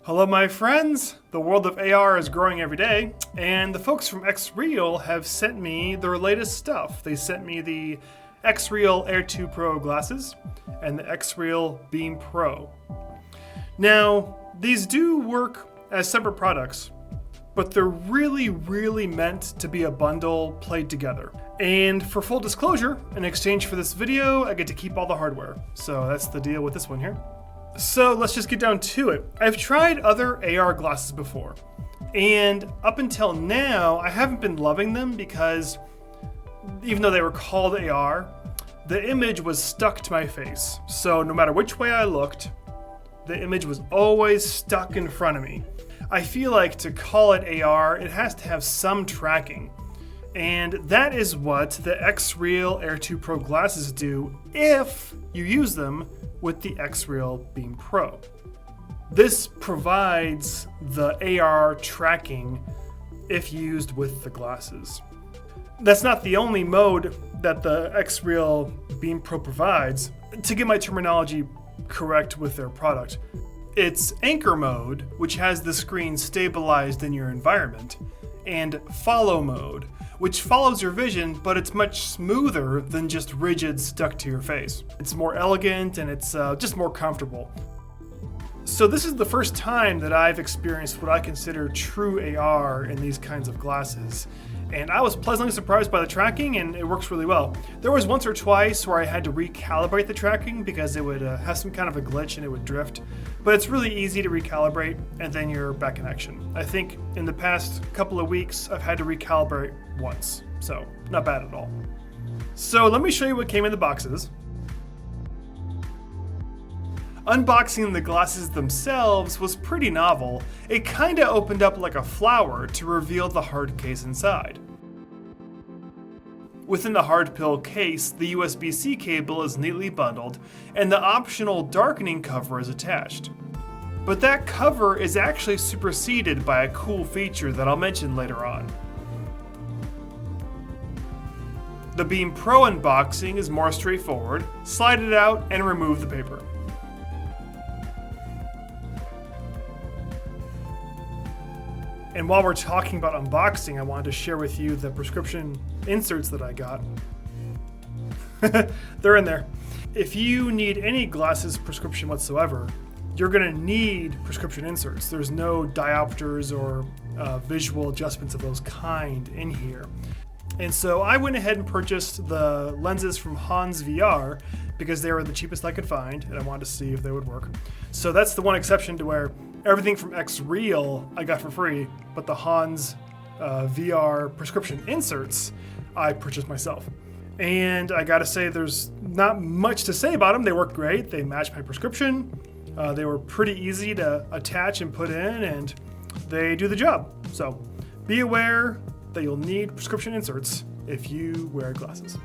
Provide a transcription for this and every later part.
Hello my friends! The world of AR is growing every day, and the folks from XREAL have sent me their latest stuff. They sent me the XREAL Air 2 Pro glasses and the XREAL Beam Pro. Now, these do work as separate products, but they're really meant to be a bundle played together. And for full disclosure, in exchange for this video, I get to keep all the hardware. So that's the deal with this one here. So let's just get down to it. I've tried other AR glasses before, and up until now, I haven't been loving them because even though they were called AR, the image was stuck to my face. So no matter which way I looked, the image was always stuck in front of me. I feel like to call it AR, it has to have some tracking. And that is what the XREAL Air 2 Pro glasses do if you use them with the XREAL Beam Pro. This provides the AR tracking if used with the glasses. That's not the only mode that the XREAL Beam Pro provides. To get my terminology correct with their product, it's anchor mode, which has the screen stabilized in your environment, and follow mode, which follows your vision, but it's much smoother than just rigid stuck to your face. It's more elegant and it's just more comfortable. So this is the first time that I've experienced what I consider true AR in these kinds of glasses. And I was pleasantly surprised by the tracking, and it works really well. There was once or twice where I had to recalibrate the tracking because it would have some kind of a glitch and it would drift. But it's really easy to recalibrate, and then you're back in action. I think in the past couple of weeks, I've had to recalibrate once, so not bad at all. So let me show you what came in the boxes. Unboxing the glasses themselves was pretty novel. It kinda opened up like a flower to reveal the hard case inside. Within the hard pill case, the USB-C cable is neatly bundled, and the optional darkening cover is attached. But that cover is actually superseded by a cool feature that I'll mention later on. The Beam Pro unboxing is more straightforward. Slide it out and remove the paper. And while we're talking about unboxing, I wanted to share with you the prescription inserts that I got. They're in there. If you need any glasses prescription whatsoever, you're gonna need prescription inserts. There's no diopters or visual adjustments of those kind in here. And so I went ahead and purchased the lenses from HONSVR because they were the cheapest I could find, and I wanted to see if they would work. So that's the one exception to where everything from XREAL I got for free, but the HONSVR prescription inserts I purchased myself. And I gotta say, there's not much to say about them. They work great, they match my prescription, they were pretty easy to attach and put in, and they do the job. So be aware that you'll need prescription inserts if you wear glasses.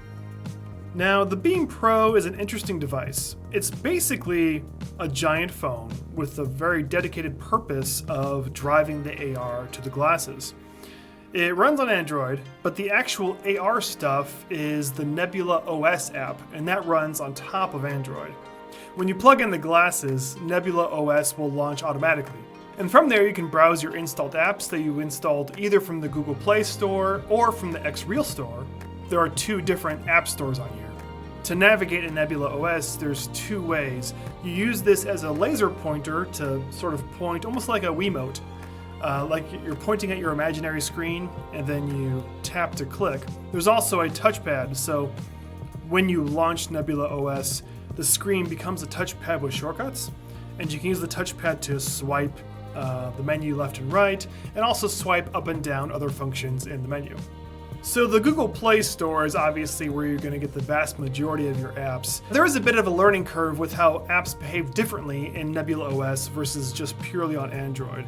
Now, the Beam Pro is an interesting device. It's basically a giant phone with the very dedicated purpose of driving the AR to the glasses. It runs on Android, but the actual AR stuff is the Nebula OS app, and that runs on top of Android. When you plug in the glasses, Nebula OS will launch automatically. And from there, you can browse your installed apps that you installed either from the Google Play Store or from the XREAL Store. There are two different app stores on here. To navigate in Nebula OS, there's two ways. You use this as a laser pointer to sort of point, almost like a Wiimote. Like you're pointing at your imaginary screen, and then you tap to click. There's also a touchpad, so when you launch Nebula OS, the screen becomes a touchpad with shortcuts, and you can use the touchpad to swipe the menu left and right, and also swipe up and down other functions in the menu. So the Google Play Store is obviously where you're going to get the vast majority of your apps. There is a bit of a learning curve with how apps behave differently in Nebula OS versus just purely on Android.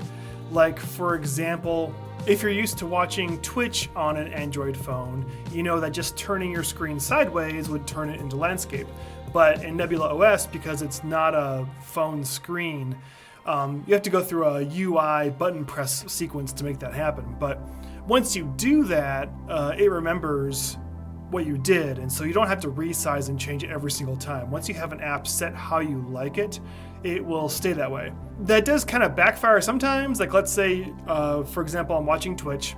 Like, for example, if you're used to watching Twitch on an Android phone, you know that just turning your screen sideways would turn it into landscape. But in Nebula OS, because it's not a phone screen, you have to go through a UI button press sequence to make that happen. But once you do that, it remembers what you did, and so you don't have to resize and change it every single time. Once you have an app set how you like it, it will stay that way. That does kind of backfire sometimes. Like let's say, for example, I'm watching Twitch.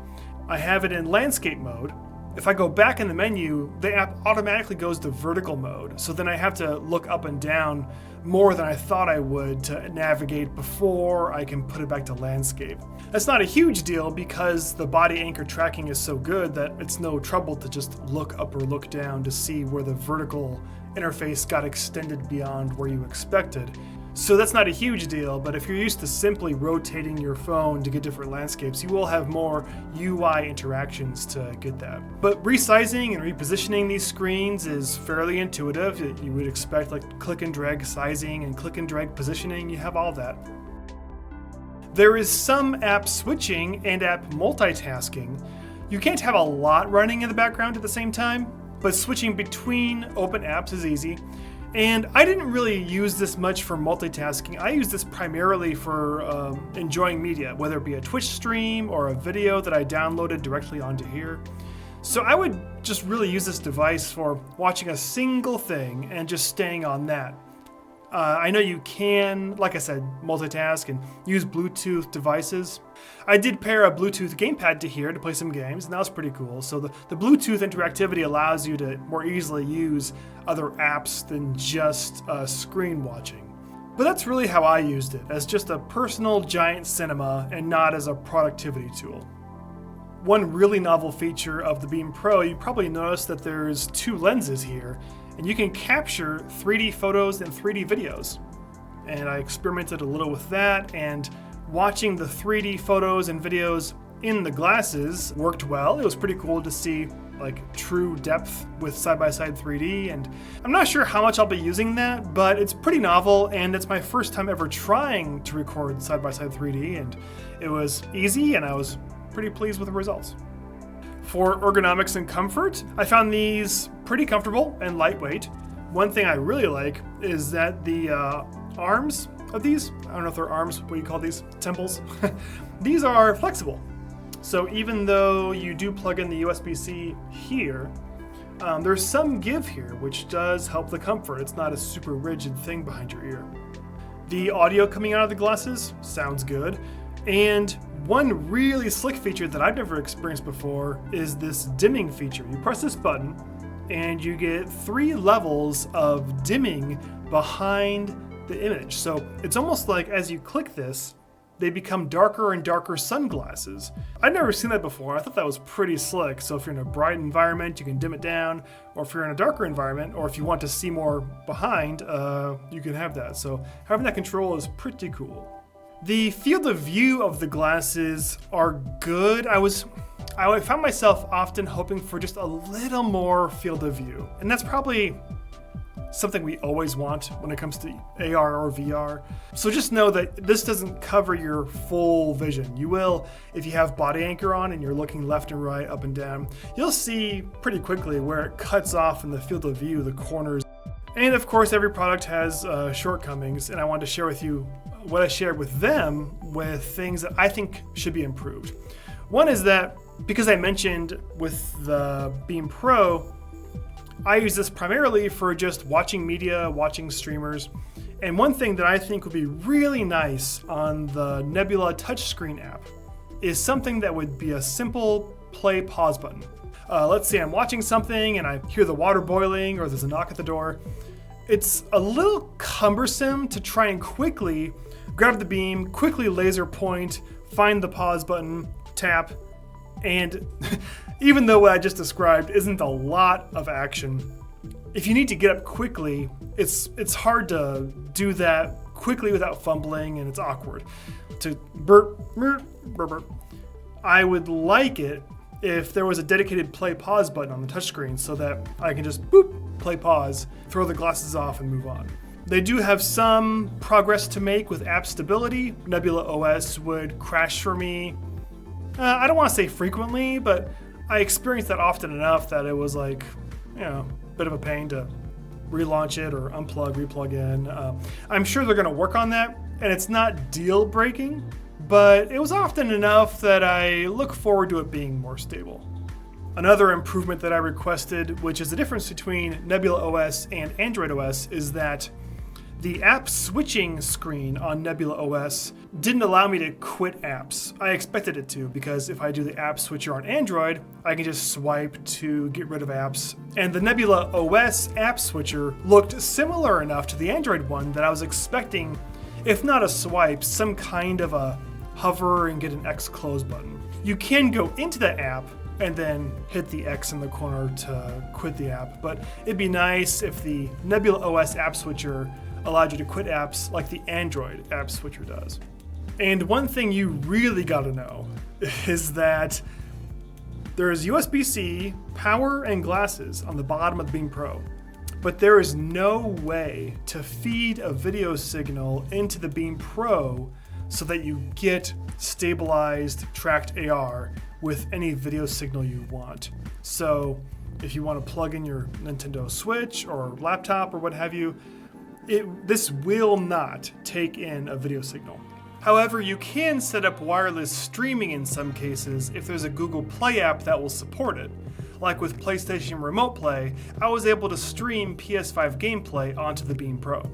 I have it in landscape mode. If I go back in the menu, the app automatically goes to vertical mode. So then I have to look up and down more than I thought I would to navigate before I can put it back to landscape. That's not a huge deal because the body anchor tracking is so good that it's no trouble to just look up or look down to see where the vertical interface got extended beyond where you expected. So that's not a huge deal, but if you're used to simply rotating your phone to get different landscapes, you will have more UI interactions to get that. But resizing and repositioning these screens is fairly intuitive. You would expect like click and drag sizing and click and drag positioning, you have all that. There is some app switching and app multitasking. You can't have a lot running in the background at the same time, but switching between open apps is easy. And I didn't really use this much for multitasking. I use this primarily for enjoying media, whether it be a Twitch stream or a video that I downloaded directly onto here. So I would just really use this device for watching a single thing and just staying on that. I know you can, like I said, multitask and use Bluetooth devices. I did pair a Bluetooth gamepad to here to play some games, and that was pretty cool. So the Bluetooth interactivity allows you to more easily use other apps than just screen watching. But that's really how I used it, as just a personal giant cinema and not as a productivity tool. One really novel feature of the Beam Pro, you probably noticed that there's 2 lenses here, and you can capture 3D photos and 3D videos. And I experimented a little with that, and watching the 3D photos and videos in the glasses worked well. It was pretty cool to see like true depth with side-by-side 3D, and I'm not sure how much I'll be using that, but it's pretty novel, and it's my first time ever trying to record side-by-side 3D, and it was easy, and I was pretty pleased with the results. For ergonomics and comfort, I found these pretty comfortable and lightweight. One thing I really like is that the arms of these, I don't know if they're arms, what do you call these? Temples? These are flexible. So even though you do plug in the USB-C here, there's some give here, which does help the comfort. It's not a super rigid thing behind your ear. The audio coming out of the glasses sounds good. And one really slick feature that I've never experienced before is this dimming feature. You press this button and you get 3 levels of dimming behind the image. So it's almost like as you click this, they become darker and darker sunglasses. I'd never seen that before. I thought that was pretty slick. So if you're in a bright environment, you can dim it down, or if you're in a darker environment, or if you want to see more behind, you can have that. So having that control is pretty cool. The field of view of the glasses are good. I found myself often hoping for just a little more field of view. And that's probably something we always want when it comes to AR or VR. So just know that this doesn't cover your full vision. You will, if you have body anchor on and you're looking left and right, up and down, you'll see pretty quickly where it cuts off in the field of view, the corners. And of course, every product has shortcomings, and I wanted to share with you what I shared with them with things that I think should be improved. One is that because I mentioned with the Beam Pro, I use this primarily for just watching media, watching streamers. And one thing that I think would be really nice on the Nebula touchscreen app is something that would be a simple play pause button. Let's say I'm watching something and I hear the water boiling or there's a knock at the door. It's a little cumbersome to try and quickly grab the beam, quickly laser point, find the pause button, tap, and even though what I just described isn't a lot of action, if you need to get up quickly, it's hard to do that quickly without fumbling, and it's awkward. To burp, burp, burp, burp. I would like it if there was a dedicated play pause button on the touchscreen so that I can just boop, play pause, throw the glasses off, and move on. They do have some progress to make with app stability. Nebula OS would crash for me. I don't want to say frequently, but I experienced that often enough that it was like, a bit of a pain to relaunch it or unplug, replug in. I'm sure they're going to work on that, and it's not deal breaking, but it was often enough that I look forward to it being more stable. Another improvement that I requested, which is the difference between Nebula OS and Android OS, is that the app switching screen on Nebula OS didn't allow me to quit apps. I expected it to, because if I do the app switcher on Android, I can just swipe to get rid of apps. And the Nebula OS app switcher looked similar enough to the Android one that I was expecting, if not a swipe, some kind of a hover and get an X close button. You can go into the app and then hit the X in the corner to quit the app, but it'd be nice if the Nebula OS app switcher allowed you to quit apps like the Android app switcher does. And one thing you really gotta know is that there's USB-C, power, and glasses on the bottom of the Beam Pro, but there is no way to feed a video signal into the Beam Pro so that you get stabilized tracked AR with any video signal you want. So if you want to plug in your Nintendo Switch or laptop or what have you, this will not take in a video signal. However, you can set up wireless streaming in some cases if there's a Google Play app that will support it. Like with PlayStation Remote Play, I was able to stream PS5 gameplay onto the Beam Pro.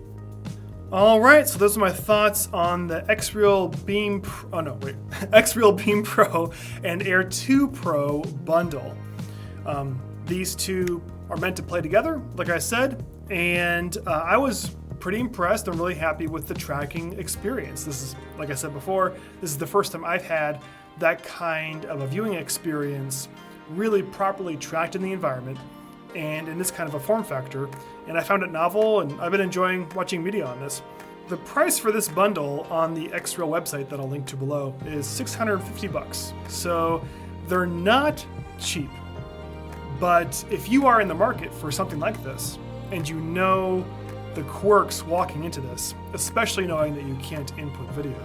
Alright, so those are my thoughts on the XREAL Beam Pro and Air 2 Pro bundle. These two are meant to play together, like I said, and I was pretty impressed. I'm really happy with the tracking experience. This is, like I said before, this is the first time I've had that kind of a viewing experience really properly tracked in the environment and in this kind of a form factor, and I found it novel, and I've been enjoying watching media on this. The price for this bundle on the XREAL website that I'll link to below is $650, so they're not cheap. But if you are in the market for something like this, and you know the quirks walking into this, especially knowing that you can't input video,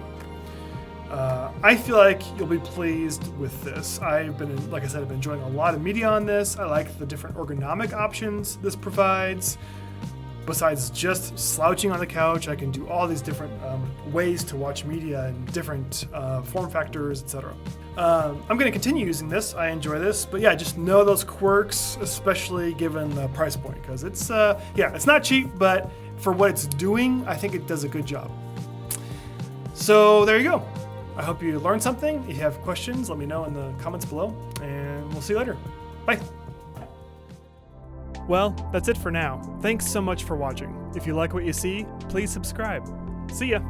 I feel like you'll be pleased with this. Like I said, I've been enjoying a lot of media on this. I like the different ergonomic options this provides. Besides just slouching on the couch, I can do all these different ways to watch media and different form factors, etc. I'm going to continue using this. I enjoy this, but yeah, just know those quirks, especially given the price point, because it's not cheap, but for what it's doing, I think it does a good job. So there you go. I hope you learned something. If you have questions, let me know in the comments below, and we'll see you later. Bye. Well, that's it for now. Thanks so much for watching. If you like what you see, please subscribe. See ya.